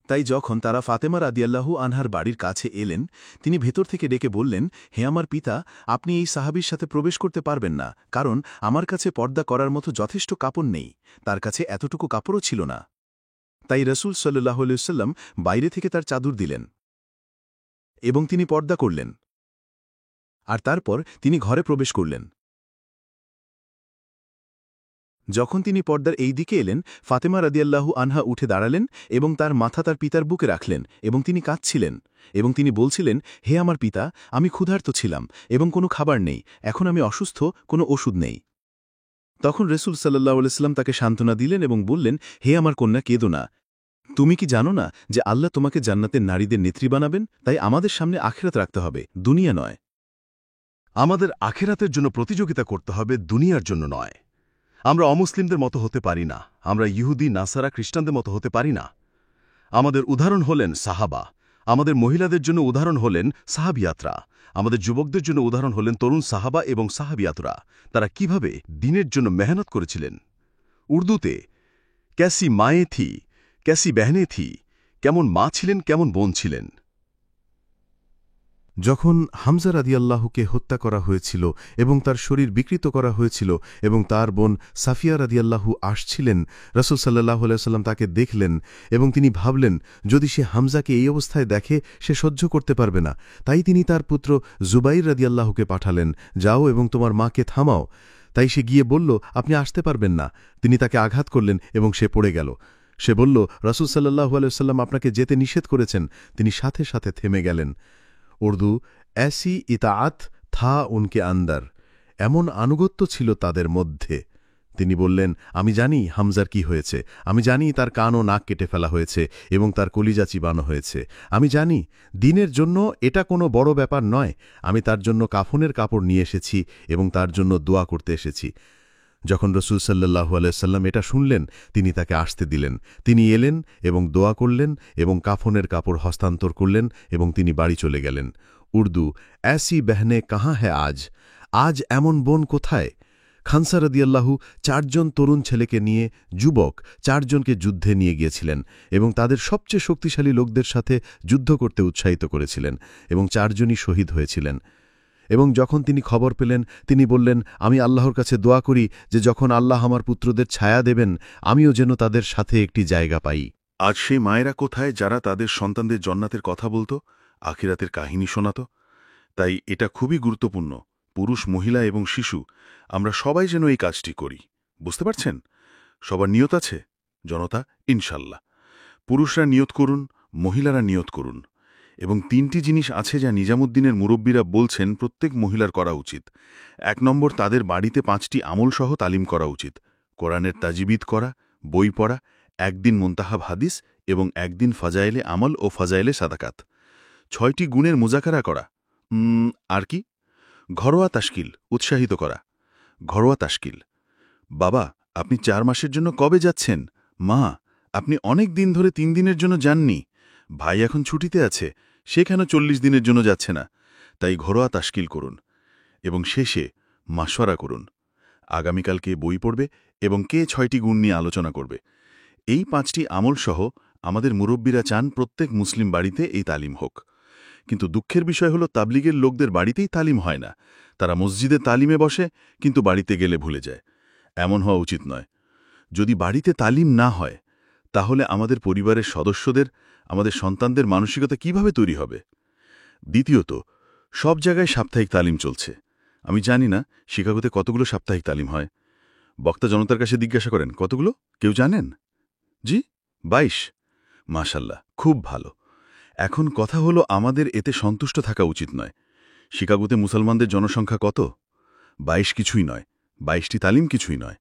তাই যখন তারা ফাতেমা রাদিয়াল্লাহু আনহার বাড়ির কাছে এলেন, তিনি ভেতর থেকে ডেকে বললেন, হে আমার পিতা, আপনি এই সাহাবীর সাথে প্রবেশ করতে পারবেন না, কারণ আমার কাছে পর্দা করার মতো যথেষ্ট কাপড় নেই, তার কাছে এতটুকু কাপড়ও ছিল না। তাই রসুল সাল্লাল্লাহু আলাইহি ওয়াসাল্লাম বাইরে থেকে তার চাদর দিলেন এবং তিনি পর্দা করলেন, আর তারপর তিনি ঘরে প্রবেশ করলেন। যখন তিনি পর্দার এই দিকে এলেন, ফাতেমা রাদিয়াল্লাহু আনহা উঠে দাঁড়ালেন এবং তার মাথা তার পিতার বুকে রাখলেন এবং তিনি কাঁদছিলেন এবং তিনি বলছিলেন, হে আমার পিতা, আমি ক্ষুধার্ত ছিলাম এবং কোনো খাবার নেই, এখন আমি অসুস্থ, কোনো ওষুধ নেই। তখন রসুল সাল্লাল্লাহু আলাইহি ওয়াসাল্লাম তাকে সান্ত্বনা দিলেন এবং বললেন, হে আমার কন্যা, কেঁদো না। তুমি কি জানো না যে আল্লাহ তোমাকে জান্নাতের নারীদের নেত্রী বানাবেন? তাই আমাদের সামনে আখিরাত রাখতে হবে, দুনিয়া নয়। আমাদের আখেরাতের জন্য প্রতিযোগিতা করতে হবে, দুনিয়ার জন্য নয়। আমরা অমুসলিমদের মতো হতে পারি না, আমরা ইহুদি, নাসারা, খ্রিস্টানদের মতো হতে পারি না। আমাদের উদাহরণ হলেন সাহাবা, আমাদের মহিলাদের জন্য উদাহরণ হলেন সাহাবিয়াতরা, আমাদের যুবকদের জন্য উদাহরণ হলেন তরুণ সাহাবা এবং সাহাবিয়াতরা। তারা কিভাবে দিনের জন্য মেহনত করেছিলেন। উর্দুতে ক্যাসি মায়ে থি, ক্যাসি বেহনে থি, কেমন মা ছিলেন, কেমন বোন ছিলেন। যখন হামজা রাদিয়াল্লাহুকে হত্যা করা হয়েছিল এবং তার শরীর বিকৃত করা হয়েছিল এবং তার বোন সাফিয়া রাদিয়াল্লাহু আসছিলেন, রাসূল সাল্লাল্লাহু আলাইহি ওয়াসাল্লাম তাকে দেখলেন এবং তিনি ভাবলেন, যদি সে হামজাকে এই অবস্থায় দেখে সে সহ্য করতে পারবে না। তাই তিনি তার পুত্র জুবাইর রাদিয়াল্লাহুকে পাঠালেন, যাও এবং তোমার মাকে থামাও। তাই সে গিয়ে বলল, আপনি আসতে পারবেন না। তিনি তাকে আঘাত করলেন এবং সে পড়ে গেল। সে বলল, রাসূল সাল্লাল্লাহু আলাইহি ওয়াসাল্লাম আপনাকে যেতে নিষেধ করেছেন। তিনি সাথে সাথে থেমে গেলেন। উর্দু। ऐसी इताअत था उनके अंदर, এমন আনুগত্য ছিল তাদের মধ্যে। তিনি বললেন, আমি জানি হামজার কি হয়েছে, আমি জানি তার কান ও নাক কেটে ফেলা হয়েছে এবং তার কলিজা চিবানো হয়েছে। আমি জানি দিনের জন্য এটা কোনো বড় ব্যাপার নয়। আমি তার জন্য কাফনের কাপড় নিয়ে এসেছি এবং তার জন্য দোয়া করতে এসেছি। যখন রসুল সাল্লাল্লাহু আলাইহি ওয়াসাল্লাম এটা শুনলেন, তিনি তাকে আসতে দিলেন। তিনি এলেন এবং দোয়া করলেন এবং কাফনের কাপড় হস্তান্তর করলেন এবং তিনি বাড়ি চলে গেলেন। উর্দু। ऐसी बहनें कहाँ है आज, আজ এমন বোন কোথায়? খানসা রাদিয়াল্লাহু 4 জন তরুণ ছেলেকে নিয়ে, যুবক 4 জনকে যুদ্ধে নিয়ে গিয়েছিলেন এবং তাদের সবচেয়ে শক্তিশালী লোকদের সাথে যুদ্ধ করতে উৎসাহিত করেছিলেন এবং 4 জনই শহীদ হয়েছিলেন। এবং যখন তিনি খবর পেলেন, তিনি বললেন, আমি আল্লাহর কাছে দোয়া করি যে যখন আল্লাহ আমার পুত্রদের ছায়া দেবেন, আমিও যেন তাদের সাথে একটি জায়গা পাই। আজ সেই মায়েরা কোথায় যারা তাদের সন্তানদের জান্নাতের কথা বলত, আখিরাতের কাহিনী শোনাত? তাই এটা খুবই গুরুত্বপূর্ণ, পুরুষ, মহিলা এবং শিশু আমরা সবাই যেন এই কাজটি করি। বুঝতে পারছেন? সবার নিয়ত আছে জনতা? ইনশাল্লাহ। পুরুষরা নিয়ত করুন, মহিলারা নিয়ত করুন। এবং 3টি জিনিস আছে যা নিজামুদ্দিনের মুরব্বীরা বলছেন প্রত্যেক মহিলার করা উচিত। 1 নম্বর, তাদের বাড়িতে 5টি আমলসহ তালিম করা উচিত। কোরআনের তাজবিদ করা, বই পড়া, 1 দিন মুনতাহাব হাদিস এবং 1 দিন ফাজাইলে আমল ও ফাজাইলে সাদাকাত। 6টি গুণের মুজাকারা করা। আর কি? ঘরোয়া তাশকিল উৎসাহিত করা। ঘরোয়া তাশকিল। বাবা, আপনি 4 মাসের জন্য কবে যাচ্ছেন? মা, আপনি অনেক দিন ধরে 3 দিনের জন্য যাননি। ভাই এখন ছুটিতে আছে, সে কেন 40 দিনের জন্য যাচ্ছে না? তাই ঘরোয়া তাশকিল করুন এবং শেষে মাশওয়ারা করুন। আগামীকাল কে বই পড়বে এবং কে 6টি গুণ নিয়ে আলোচনা করবে। এই 5টি আমল সহ আমাদের মুরব্বীরা চান প্রত্যেক মুসলিম বাড়িতে এই তালিম হোক। কিন্তু দুঃখের বিষয় হলো, তাবলিগের লোকদের বাড়িতেই তালিম হয় না। তারা মসজিদে তালিমে বসে কিন্তু বাড়িতে গেলে ভুলে যায়। এমন হওয়া উচিত নয়। যদি বাড়িতে তালিম না হয়, তাহলে আমাদের পরিবারের সদস্যদের, আমাদের সন্তানদের মানসিকতা কিভাবে তৈরি হবে? দ্বিতীয়ত, সব জায়গায় সাপ্তাহিক তালিম চলছে। আমি জানি না শিকাগোতে কতগুলো সাপ্তাহিক তালিম হয়। বক্তা জনতার কাছে জিজ্ঞাসা করেন, কতগুলো কেউ জানেন? জি, 22। মাশাল্লাহ, খুব ভালো। এখন কথা হলো, আমাদের এতে সন্তুষ্ট থাকা উচিত নয়। শিকাগোতে মুসলমানদের জনসংখ্যা কত? 22 কিছুই নয়, 22টি তালিম কিছুই নয়।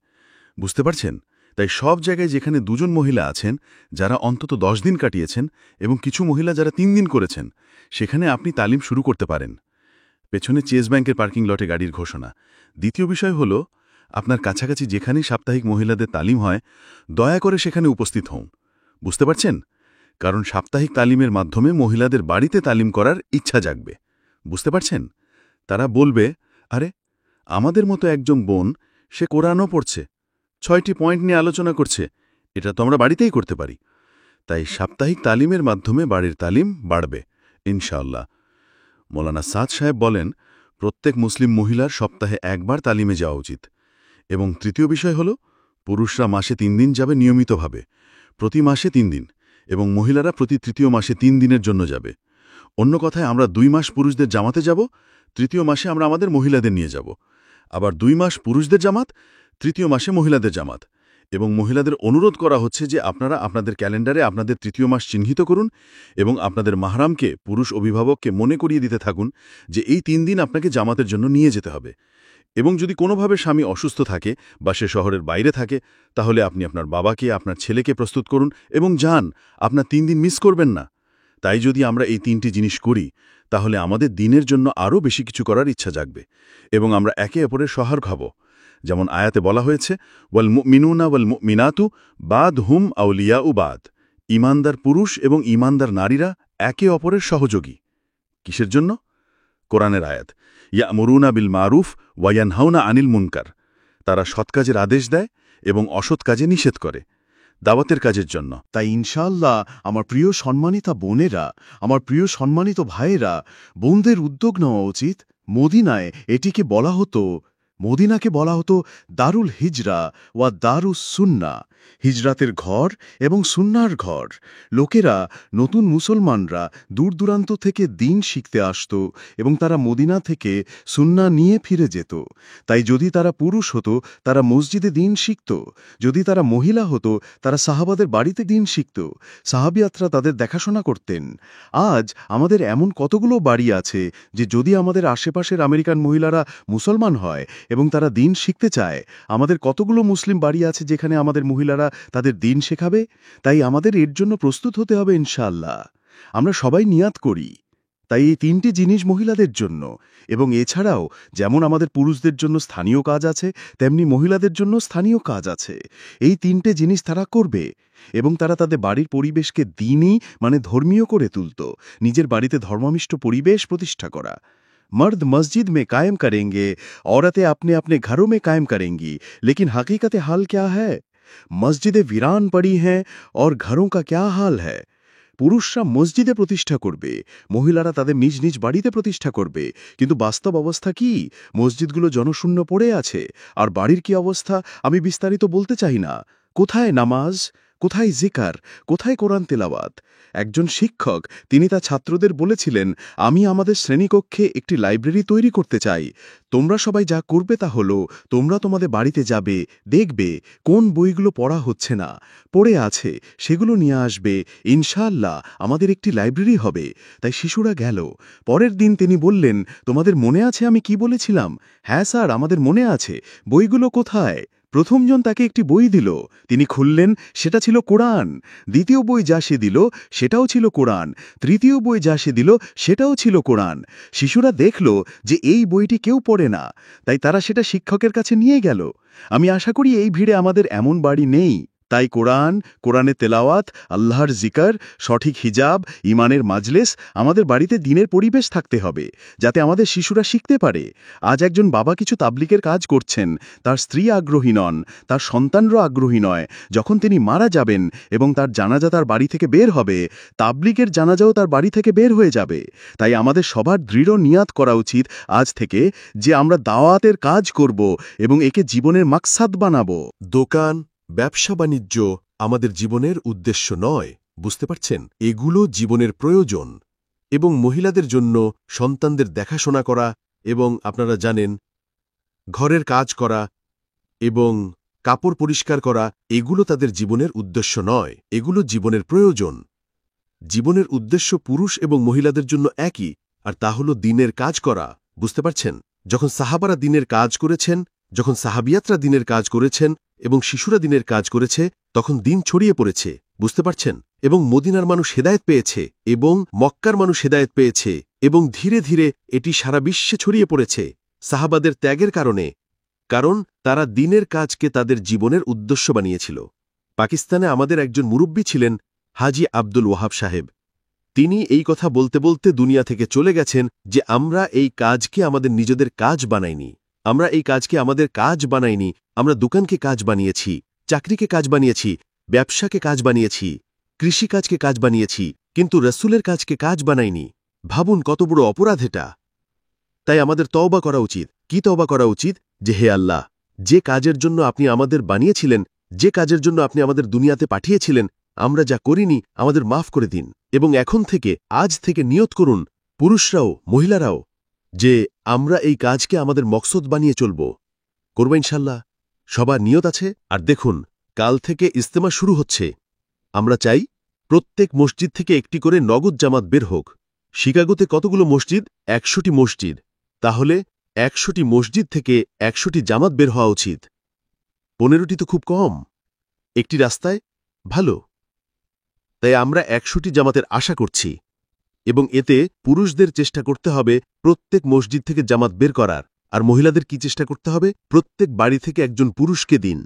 বুঝতে পারছেন? তাই সব জায়গায় যেখানে 2 জন মহিলা আছেন যারা অন্তত 10 দিন কাটিয়েছেন এবং কিছু মহিলা যারা 3 দিন করেছেন, সেখানে আপনি তালিম শুরু করতে পারেন। পেছনে চেস ব্যাংকের পার্কিং লটে গাড়ির ঘোষণা। দ্বিতীয় বিষয় হল, আপনার কাছাকাছি যেখানেই সাপ্তাহিক মহিলাদের তালিম হয়, দয়া করে সেখানে উপস্থিত হন। বুঝতে পারছেন? কারণ সাপ্তাহিক তালিমের মাধ্যমে মহিলাদের বাড়িতে তালিম করার ইচ্ছা জাগবে। বুঝতে পারছেন? তারা বলবে, আরে আমাদের মতো একজন বোন, সে কোরআনও পড়ছে, 6টি পয়েন্ট নিয়ে আলোচনা করছে, এটা তো আমরা বাড়িতেই করতে পারি। তাই সাপ্তাহিক তালিমের মাধ্যমে বাড়ির তালিম বাড়বে ইনশাআল্লাহ। মৌলানা সাদ সাহেব বলেন, প্রত্যেক মুসলিম মহিলার সপ্তাহে একবার তালিমে যাওয়া উচিত। এবং তৃতীয় বিষয় হল, পুরুষরা মাসে 3 দিন যাবে নিয়মিতভাবে, প্রতি মাসে 3 দিন, এবং মহিলারা প্রতি তৃতীয় মাসে 3 দিনের জন্য যাবে। অন্য কথায়, আমরা 2 মাস পুরুষদের জামাতে যাব, তৃতীয় মাসে আমরা আমাদের মহিলাদের নিয়ে যাব। আবার 2 মাস পুরুষদের জামাত, তৃতীয় মাসে মহিলাদের জামাত। এবং মহিলাদের অনুরোধ করা হচ্ছে যে আপনারা আপনাদের ক্যালেন্ডারে আপনাদের তৃতীয় মাস চিহ্নিত করুন এবং আপনাদের মাহরামকে, পুরুষ অভিভাবককে মনে করিয়ে দিতে থাকুন যে এই 3 দিন আপনাকে জামাতের জন্য নিয়ে যেতে হবে। এবং যদি কোনোভাবে স্বামী অসুস্থ থাকে বা সে শহরের বাইরে থাকে, তাহলে আপনি আপনার বাবাকে, আপনার ছেলেকে প্রস্তুত করুন এবং যান, আপনার 3 দিন মিস করবেন না। তাই যদি আমরা এই 3টি জিনিস করি, তাহলে আমাদের দিনের জন্য আরও বেশি কিছু করার ইচ্ছা জাগবে এবং আমরা একে অপরের সহায়ক হব। যেমন আয়াতে বলা হয়েছে, ওয়াল মুমিনুনা ওয়াল মুমিনাতু বাদহুম আউলিয়াউ বাদ। ঈমানদার পুরুষ এবং ঈমানদার নারীরা একে অপরের সহযোগী। কিসের জন্য? কোরআনের আয়াত, ইয়ামুরুনা বিল মারুফ ওয়া ইয়ানহাউনা আনিল মুনকার। তারা সৎ কাজের আদেশ দেয় এবং অসৎ কাজে নিষেধ করে, দাওয়াতের কাজের জন্য। তাই ইনশাআল্লাহ আমার প্রিয় সম্মানিতা বোনেরা, আমার প্রিয় সম্মানিত ভাইয়েরা, বোনদের উদ্যোগ নেওয়া উচিত। মদিনাকে বলা হতো দারুল হিজরা ওয়া দারুস সুন্না, হিজরাতের ঘর এবং সুন্নার ঘর। লোকেরা, নতুন মুসলমানরা দূর দূরান্ত থেকে দিন শিখতে আসত এবং তারা মদিনা থেকে সুন্না নিয়ে ফিরে যেত। তাই যদি তারা পুরুষ হতো, তারা মসজিদে দিন শিখত। যদি তারা মহিলা হতো, তারা সাহাবাদের বাড়িতে দিন শিখত। সাহাবিয়াতরা তাদের দেখাশোনা করতেন। আজ আমাদের এমন কতগুলো বাড়ি আছে যে যদি আমাদের আশেপাশের আমেরিকান মহিলারা মুসলমান হয় এবং তারা দিন শিখতে চায়, আমাদের কতগুলো মুসলিম বাড়ি আছে যেখানে আমাদের মহিলারা তাদের দিন শেখাবে। তাই আমাদের এর জন্য প্রস্তুত হতে হবে ইনশাআল্লাহ। আমরা সবাই নিয়াত করি। তাই এই 3টি জিনিস মহিলাদের জন্য, এবং এছাড়াও যেমন আমাদের পুরুষদের জন্য স্থানীয় কাজ আছে, তেমনি মহিলাদের জন্য স্থানীয় কাজ আছে। এই 3টে জিনিস তারা করবে এবং তারা তাদের বাড়ির পরিবেশকে দ্বীনী মানে ধর্মীয় করে তুলত। নিজের বাড়িতে ধর্মনিষ্ঠ পরিবেশ প্রতিষ্ঠা করা। मर्द मस्जिद में कायम करेंगे, औरतें अपने अपने घरों में कायम करेंगी, लेकिन हकीकत हाल क्या है? मस्जिदें वीरान पड़ी हैं और घरों का क्या हाल है? পুরুষরা মসজিদে প্রতিষ্ঠা করবে, মহিলারা তাদের নিজ নিজ বাড়িতে প্রতিষ্ঠা করবে। কিন্তু বাস্তব অবস্থা কি? মসজিদগুলো জনশূন্য পড়ে আছে। আর বাড়ির কি অবস্থা আমি বিস্তারিত বলতে চাই না। কোথায় নামাজ, কোথায় জিকার, কোথায় কোরআন তেলাওয়াত? একজন শিক্ষক, তিনি তার ছাত্রদের বলেছিলেন, আমি আমাদের শ্রেণীকক্ষে একটি লাইব্রেরি তৈরি করতে চাই। তোমরা সবাই যা করবে তা হলো, তোমরা তোমাদের বাড়িতে যাবে, দেখবে কোন বইগুলো পড়া হচ্ছে না, পড়ে আছে, সেগুলো নিয়ে আসবে। ইনশাআল্লাহ আমাদের একটি লাইব্রেরি হবে। তাই শিশুরা গেল। পরের দিন তিনি বললেন, তোমাদের মনে আছে আমি কি বলেছিলাম? হ্যাঁ স্যার, আমাদের মনে আছে। বইগুলো কোথায়? প্রথমজন তাকে একটি বই দিল, তিনি খুললেন, সেটা ছিল কোরআন। দ্বিতীয় বই যা সে দিল সেটাও ছিল কোরআন। তৃতীয় বই যা সে দিল সেটাও ছিল কোরআন। শিশুরা দেখল যে এই বইটি কেউ পড়ে না, তাই তারা সেটা শিক্ষকের কাছে নিয়ে গেল। আমি আশা করি এই ভিড়ে আমাদের এমন বাড়ি নেই। তাই কোরআন, কোরআনের তেলাওয়াত, আল্লাহর জিকার, সঠিক হিজাব, ঈমানের মাজলিস, আমাদের বাড়িতে দিনের পরিবেশ থাকতে হবে, যাতে আমাদের শিশুরা শিখতে পারে। আজ একজন বাবা কিছু তাবলিগের কাজ করছেন, তার স্ত্রী আগ্রহী নন, তার সন্তানরা আগ্রহী নয়। যখন তিনি মারা যাবেন এবং তার জানাজা তার বাড়ি থেকে বের হবে, তাবলিগের জানাজাও তার বাড়ি থেকে বের হয়ে যাবে। তাই আমাদের সবার দৃঢ় নিয়াত করা উচিত আজ থেকে যে আমরা দাওয়াতের কাজ করব এবং একে জীবনের মাকসাদ বানাবো। দোকান, ব্যবসা বাণিজ্য আমাদের জীবনের উদ্দেশ্য নয়, বুঝতে পারছেন? এগুলো জীবনের প্রয়োজন। এবং মহিলাদের জন্য সন্তানদের দেখাশোনা করা এবং আপনারা জানেন ঘরের কাজ করা এবং কাপড় পরিষ্কার করা এগুলো তাদের জীবনের উদ্দেশ্য নয়, এগুলো জীবনের প্রয়োজন। জীবনের উদ্দেশ্য পুরুষ এবং মহিলাদের জন্য একই, আর তা হল দিনের কাজ করা। বুঝতে পারছেন? যখন সাহাবারা দিনের কাজ করেছেন, যখন সাহাবিয়াতরা দিনের কাজ করেছেন এবং শিশুরা দিনের কাজ করেছে, তখন দিন ছড়িয়ে পড়েছে। বুঝতে পারছেন? এবং মদিনার মানুষ হেদায়েত পেয়েছে এবং মক্কার মানুষ হেদায়েত পেয়েছে এবং ধীরে ধীরে এটি সারা বিশ্বে ছড়িয়ে পড়েছে সাহাবাদের ত্যাগের কারণে, কারণ তারা দিনের কাজকে তাদের জীবনের উদ্দেশ্য বানিয়েছিল। পাকিস্তানে আমাদের একজন মুরব্বী ছিলেন হাজি আব্দুল ওয়াহাব সাহেব। তিনি এই কথা বলতে বলতে দুনিয়া থেকে চলে গেছেন যে আমরা এই কাজকে আমাদের নিজেদের কাজ বানাইনি, আমরা এই কাজকে আমাদের কাজ বানাইনি, আমরা দোকানকে কাজ বানিয়েছি, চাকরিকে কাজ বানিয়েছি, ব্যবসাকে কাজ বানিয়েছি, কৃষিকাজকে কাজ বানিয়েছি, কিন্তু রসুলের কাজকে কাজ বানাইনি। ভাবুন কত বড় অপরাধ এটা। তাই আমাদের তওবা করা উচিত। কি তওবা করা উচিত? যে হে আল্লাহ, যে কাজের জন্য আপনি আমাদের বানিয়েছিলেন, যে কাজের জন্য আপনি আমাদের দুনিয়াতে পাঠিয়েছিলেন, আমরা যা করিনি আমাদের মাফ করে দিন। এবং এখন থেকে, আজ থেকে নিয়ত করুন, পুরুষরাও মহিলারাও, যে আমরা এই কাজকে আমাদের মকসদ বানিয়ে চলব। করব ইনশাল্লাহ? সবার নিয়ত আছে? আর দেখুন, কাল থেকে ইজতেমা শুরু হচ্ছে। আমরা চাই প্রত্যেক মসজিদ থেকে একটি করে নগদ জামাত বের হোক। শিকাগোতে কতগুলো মসজিদ? ১০০টি মসজিদ। তাহলে ১০০টি মসজিদ থেকে ১০০টি জামাত বের হওয়া উচিত। ১৫টি তো খুব কম। একটি রাস্তায় ভালো। তাই আমরা ১০০টি জামাতের আশা করছি এবং এতে পুরুষদের চেষ্টা করতে হবে প্রত্যেক মসজিদ থেকে জামাত বের করার। আর মহিলাদের কি চেষ্টা করতে হবে? প্রত্যেক বাড়ি থেকে একজন পুরুষকে দিন।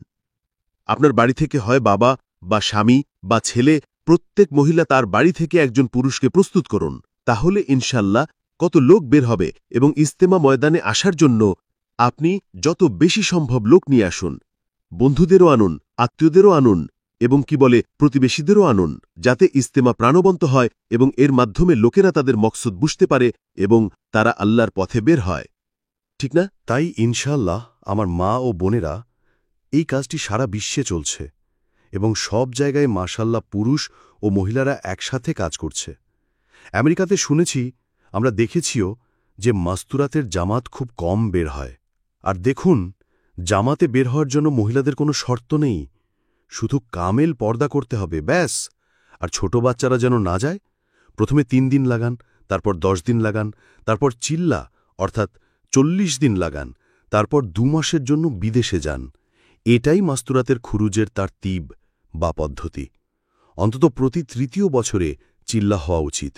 আপনার বাড়ি থেকে হয় বাবা বা স্বামী বা ছেলে, প্রত্যেক মহিলা তার বাড়ি থেকে একজন পুরুষকে প্রস্তুত করুন। তাহলে ইনশাল্লাহ কত লোক বের হবে এবং ইজতেমা ময়দানে আসার জন্য আপনি যত বেশি সম্ভব লোক নিয়ে আসুন। বন্ধুদেরও আনুন, আত্মীয়দেরও আনুন এবং কি বলে প্রতিবেশীদেরও আনুন, যাতে ইজতেমা প্রাণবন্ত হয় এবং এর মাধ্যমে লোকেরা তাদের মকসদ বুঝতে পারে এবং তারা আল্লাহর পথে বের হয়। ঠিক না? তাই ইনশাআল্লাহ আমার মা ও বোনেরা, এই কাজটি সারা বিশ্বে চলছে এবং সব জায়গায় মাশাআল্লাহ পুরুষ ও মহিলারা একসাথে কাজ করছে। আমেরিকাতে শুনেছি, আমরা দেখেছিও যে মাস্তুরাতের জামাত খুব কম বের হয়। আর দেখুন, জামাতে বের হওয়ার জন্য মহিলাদের কোনো শর্ত নেই, শুধু কামেল পর্দা করতে হবে, ব্যাস। আর ছোট বাচ্চারা যেন না যায়। প্রথমে ৩ দিন লাগান, তারপর ১০ দিন লাগান, তারপর চিল্লা অর্থাৎ ৪০ দিন লাগান, তারপর ২ মাসের জন্য বিদেশে যান। এটাই মাস্তুরাতের খুরুজের তারতিব বা পদ্ধতি। অন্তত প্রতি ৩য় বছরে চিল্লা হওয়া উচিত,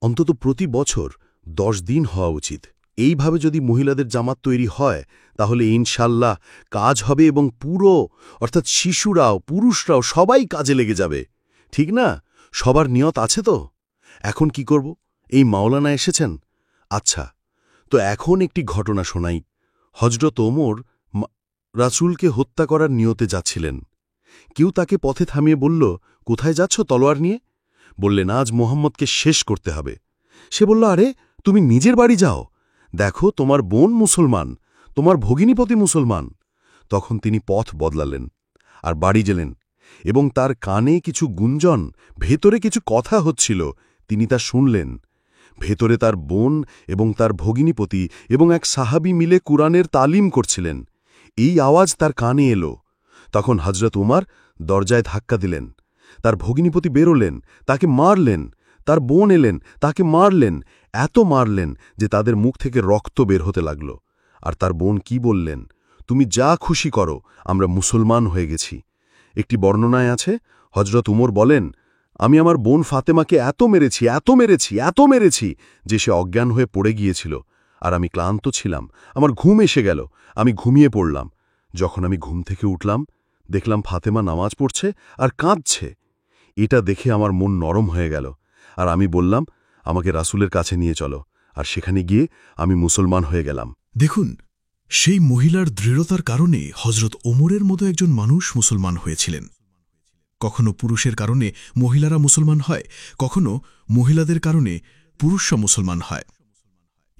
অন্তত প্রতি বছর ১০ দিন হওয়া উচিত। এইভাবে যদি মহিলাদের জামাত তৈরি হয় তাহলে ইনশাল্লাহ কাজ হবে এবং পুরো অর্থাৎ শিশুরাও পুরুষরাও সবাই কাজে লেগে যাবে। ঠিক না? সবার নিয়ত আছে তো? এখন কি করব? এই মাওলানা এসেছেন। আচ্ছা, তো এখন একটি ঘটনা শোনাই। হজরত ওমর রাসূলকে হত্যা করার নিয়তে যাচ্ছিলেন। কেউ তাকে পথে থামিয়ে বলল, কোথায় যাচ্ছ তলোয়ার নিয়ে? বললেন, আজ মোহাম্মদকে শেষ করতে হবে। সে বলল, আরে তুমি নিজের বাড়ি যাও, দেখো তোমার বোন মুসলমান, তোমার ভগিনীপতি মুসলমান। তখন তিনি পথ বদলালেন আর বাড়ি গেলেন এবং তার কানে কিছু গুঞ্জন, ভেতরে কিছু কথা হচ্ছিল, তিনি তা শুনলেন। ভেতরে তার বোন এবং তার ভগিনীপতি এবং এক সাহাবী মিলে কুরআনের তালিম করছিলেন। এই আওয়াজ তার কানে এলো। তখন হযরত উমর দরজায় ধাক্কা দিলেন। তার ভগিনীপতি বেরোলেন, তাকে মারলেন। তার বোন এলেন, তাকে মারলেন, এত মারলেন যে তাদের মুখ থেকে রক্ত বের হতে লাগল। আর তার বোন কি বললেন, তুমি যা খুশি করো, আমরা মুসলমান হয়ে গেছি। একটি বর্ণনায় আছে, হযরত উমর বলেন, আমি আমার বোন ফাতেমাকে এত মেরেছি, এত মেরেছি, এত মেরেছি যে সে অজ্ঞান হয়ে পড়ে গিয়েছিল। আর আমি ক্লান্ত ছিলাম, আমার ঘুম এসে গেল, আমি ঘুমিয়ে পড়লাম। যখন আমি ঘুম থেকে উঠলাম, দেখলাম ফাতেমা নামাজ পড়ছে আর কাঁদছে। এটা দেখে আমার মন নরম হয়ে গেল। আর আমি বললাম, আমাকে রাসূলের কাছে নিয়ে চলো। আর সেখানে গিয়ে আমি মুসলমান হয়ে গেলাম। দেখুন, সেই মহিলার দৃঢ়তার কারণে হযরত ওমরের মতো একজন মানুষ মুসলমান হয়েছিলেন। কখনো পুরুষের কারণে মহিলারা মুসলমান হয়, কখনো মহিলাদের কারণে পুরুষরা মুসলমান হয়।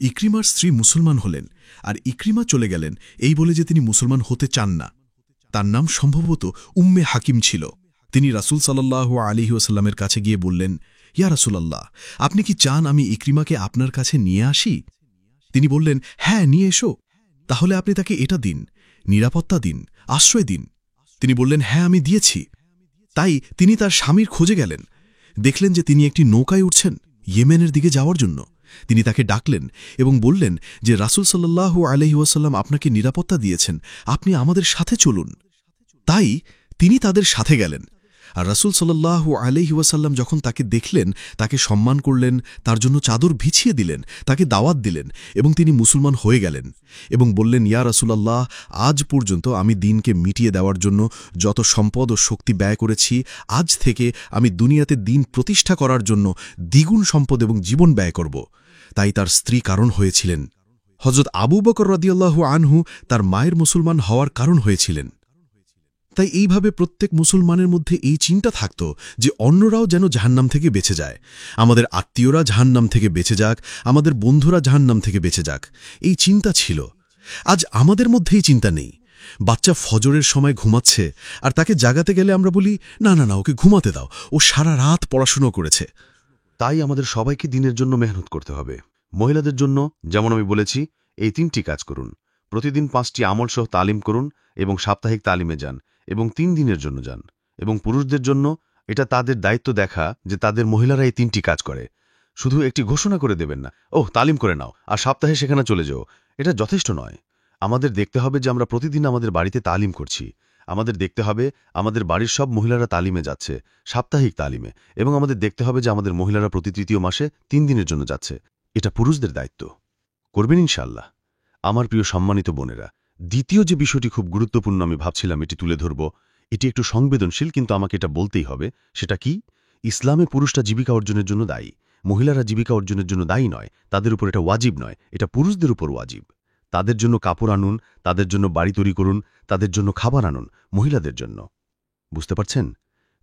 ইকরিমার স্ত্রী মুসলমান হলেন, আর ইকরিমা চলে গেলেন এই বলে যে তিনি মুসলমান হতে চান না। তার নাম সম্ভবত উম্মে হাকিম ছিল। তিনি রাসূল সাল্লাল্লাহু আলাইহি ওয়াসাল্লামের কাছে গিয়ে বললেন, ইয়া রাসূলাল্লাহ, আপনি কি চান আমি ইকরিমাকে আপনার কাছে নিয়ে আসি? তিনি বললেন, হ্যাঁ, নিয়ে এসো। তাহলে আপনি তাকে এটা দিন, নিরাপত্তা দিন, আশ্রয় দিন। তিনি বললেন, হ্যাঁ, আমি দিয়েছি। তাই তিনি তার স্বামীর খোঁজে গেলেন। দেখলেন যে তিনি একটি নৌকায় উঠছেন ইয়েমেনের দিকে যাওয়ার জন্য। তিনি তাকে ডাকলেন এবং বললেন যে রাসূল সাল্লাল্লাহু আলাইহি ওয়াসাল্লাম আপনাকে নিরাপত্তা দিয়েছেন, আপনি আমাদের সাথে চলুন। তাই তিনি তাদের সাথে গেলেন। আর রাসূল সাল্লাল্লাহু আলাইহি ওয়াসাল্লাম যখন তাকে দেখলেন, তাকে সম্মান করলেন, তার জন্য চাদর বিছিয়ে দিলেন, তাকে দাওয়াত দিলেন এবং তিনি মুসলমান হয়ে গেলেন এবং বললেন, ইয়া রাসূলাল্লাহ, আজ পর্যন্ত আমি দ্বীনকে মিটিয়ে দেওয়ার জন্য যত সম্পদ ও শক্তি ব্যয় করেছি, আজ থেকে আমি দুনিয়াতে দ্বীন প্রতিষ্ঠা করার জন্য দ্বিগুণ সম্পদ এবং জীবন ব্যয় করব। তাই তার স্ত্রী কারণ হয়েছিলেন। হযরত আবু বকর রাদিয়াল্লাহু আনহু তার মায়ের মুসলমান হওয়ার কারণ হয়েছিলেন। তাই এইভাবে প্রত্যেক মুসলমানের মধ্যে এই চিন্তা থাকত যে অন্যরাও যেন জাহান্নাম থেকে বেঁচে যায়, আমাদের আত্মীয়রা জাহান্নাম থেকে বেঁচে যাক, আমাদের বন্ধুরা জাহান্নাম থেকে বেঁচে যাক, এই চিন্তা ছিল। আজ আমাদের মধ্যে এই চিন্তা নেই। বাচ্চা ফজরের সময় ঘুমাচ্ছে আর তাকে জাগাতে গেলে আমরা বলি, না না না, ওকে ঘুমাতে দাও, ও সারা রাত পড়াশুনো করেছে। তাই আমাদের সবাইকে দিনের জন্য মেহনত করতে হবে। মহিলাদের জন্য যেমন আমি বলেছি, এই 3টি কাজ করুন। প্রতিদিন 5টি আমলসহ তালিম করুন এবং সাপ্তাহিক তালিমে যান এবং 3 দিনের জন্য যান। এবং পুরুষদের জন্য এটা তাদের দায়িত্ব দেখা যে তাদের মহিলারা এই 3টি কাজ করে। শুধু একটি ঘোষণা করে দেবেন না, ওহ তালিম করে নাও আর সপ্তাহে সেখানে চলে যাও, এটা যথেষ্ট নয়। আমাদের দেখতে হবে যে আমরা প্রতিদিন আমাদের বাড়িতে তালিম করছি। আমাদের দেখতে হবে আমাদের বাড়ির সব মহিলারা তালিমে যাচ্ছে, সাপ্তাহিক তালিমে, এবং আমাদের দেখতে হবে যে আমাদের মহিলারা প্রতি 3য় মাসে 3 দিনের জন্য যাচ্ছে। এটা পুরুষদের দায়িত্ব। করবেন ইনশাআল্লাহ। আমার প্রিয় সম্মানিত বোনেরা, দ্বিতীয় যে বিষয়টি খুব গুরুত্বপূর্ণ আমি ভাবছিলাম এটি তুলে ধরব, এটি একটু সংবেদনশীল, কিন্তু আমাকে এটা বলতেই হবে। সেটা কি? ইসলামে পুরুষরা জীবিকা অর্জনের জন্য দায়ী, মহিলারা জীবিকা অর্জনের জন্য দায়ী নয়। তাদের উপর এটা ওয়াজিব নয়, এটা পুরুষদের উপর ওয়াজিব। তাদের জন্য কাপড় আনুন, তাদের জন্য বাড়ি তৈরি করুন, তাদের জন্য খাবার আনুন, মহিলাদের জন্য। বুঝতে পারছেন?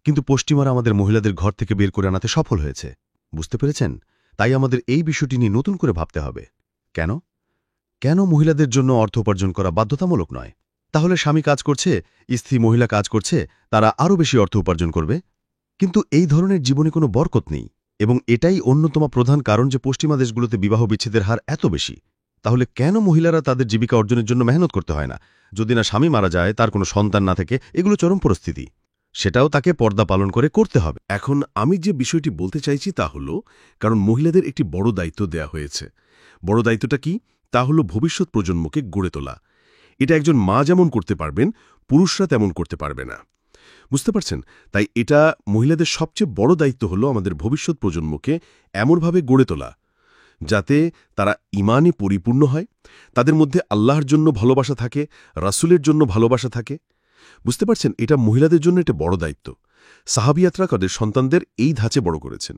কিন্তু পশ্চিমারা আমাদের মহিলাদের ঘর থেকে বের করে আনাতে সফল হয়েছে। বুঝতে পেরেছেন? তাই আমাদের এই বিষয়টি নিয়ে নতুন করে ভাবতে হবে। কেন কেন মহিলাদের জন্য অর্থ উপার্জন করা বাধ্যতামূলক নয়? তাহলে স্বামী কাজ করছে, স্ত্রী মহিলা কাজ করছে, তারা আরও বেশি অর্থ উপার্জন করবে। কিন্তু এই ধরনের জীবনে কোনো বরকত নেই, এবং এটাই অন্যতম প্রধান কারণ যে পশ্চিমা দেশগুলোতে বিবাহ বিচ্ছেদের হার এত বেশি। তাহলে কেন মহিলারা তাদের জীবিকা অর্জনের জন্য মেহনত করতে হয় না? যদি না স্বামী মারা যায়, তার কোনো সন্তান না থাকে, এগুলো চরম পরিস্থিতি। সেটাও তাকে পর্দা পালন করে করতে হবে। এখন আমি যে বিষয়টি বলতে চাইছি তা হল, কারণ মহিলাদের একটি বড় দায়িত্ব দেয়া হয়েছে। বড় দায়িত্বটা কি? তা হল ভবিষ্যৎ প্রজন্মকে গড়ে তোলা। এটা একজন মা যেমন করতে পারবেন, পুরুষরা তেমন করতে পারবে না। বুঝতে পারছেন? তাই এটা মহিলাদের সবচেয়ে বড় দায়িত্ব হল আমাদের ভবিষ্যৎ প্রজন্মকে এমনভাবে গড়ে তোলা যাতে তারা ঈমানে পরিপূর্ণ হয়, তাদের মধ্যে আল্লাহর জন্য ভালোবাসা থাকে, রাসূলের জন্য ভালোবাসা থাকে। বুঝতে পারছেন? এটা মহিলাদের জন্য এটা বড় দায়িত্ব। সাহাবিয়াতরা তাদের সন্তানদের এই ধাঁচে বড় করেছেন।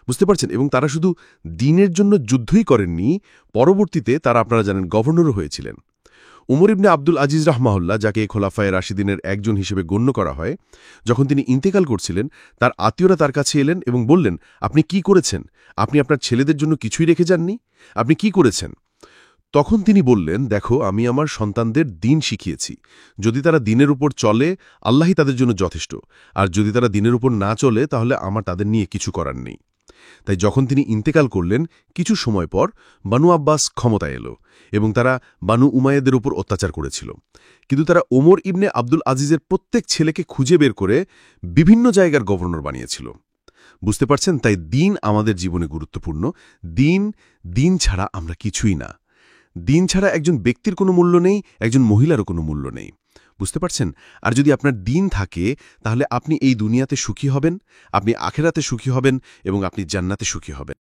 বুঝতে পারছেন? এবং তারা শুধু দ্বীনের জন্য যুদ্ধই করেননি, পরবর্তীতে তারা, আপনারা জানেন, গভর্নরও হয়েছিলেন। উমর ইবনে আব্দুল আজিজ রাহমাহুল্লাহ, যাকে খোলাফায়ে রাশিদিনের একজন হিসেবে গণ্য করা হয়, যখন তিনি ইন্তেকাল করছিলেন, তার আত্মীয়রা তার কাছে এলেন এবং বললেন, আপনি কি করেছেন? আপনি আপনার ছেলেদের জন্য কিছুই রেখে যাননি, আপনি কি করেছেন? তখন তিনি বললেন, দেখো, আমি আমার সন্তানদের দ্বীন শিখিয়েছি। যদি তারা দ্বীনের উপর চলে, আল্লাহই তাদের জন্য যথেষ্ট। আর যদি তারা দ্বীনের উপর না চলে, তাহলে আমার তাদের নিয়ে কিছু করার নেই। তাই যখন তিনি ইন্তেকাল করলেন, কিছু সময় পর বানু আব্বাস ক্ষমতায় এলো এবং তারা বানু উমাইয়াদের উপর অত্যাচার করেছিল। কিন্তু তারা ওমর ইবনে আব্দুল আজিজের প্রত্যেক ছেলেকে খুঁজে বের করে বিভিন্ন জায়গার গভর্নর বানিয়েছিল। বুঝতে পারছেন? তাই দ্বীন আমাদের জীবনে গুরুত্বপূর্ণ। দ্বীন ছাড়া আমরা কিছুই না। দ্বীন ছাড়া একজন ব্যক্তির কোনো মূল্য নেই, একজন মহিলারও কোনো মূল্য নেই। বুঝতে পারছেন? আর যদি আপনার দ্বীন থাকে, তাহলে আপনি এই দুনিয়াতে সুখী হবেন, আপনি আখিরাতে সুখী হবেন এবং আপনি জান্নাতে সুখী হবেন।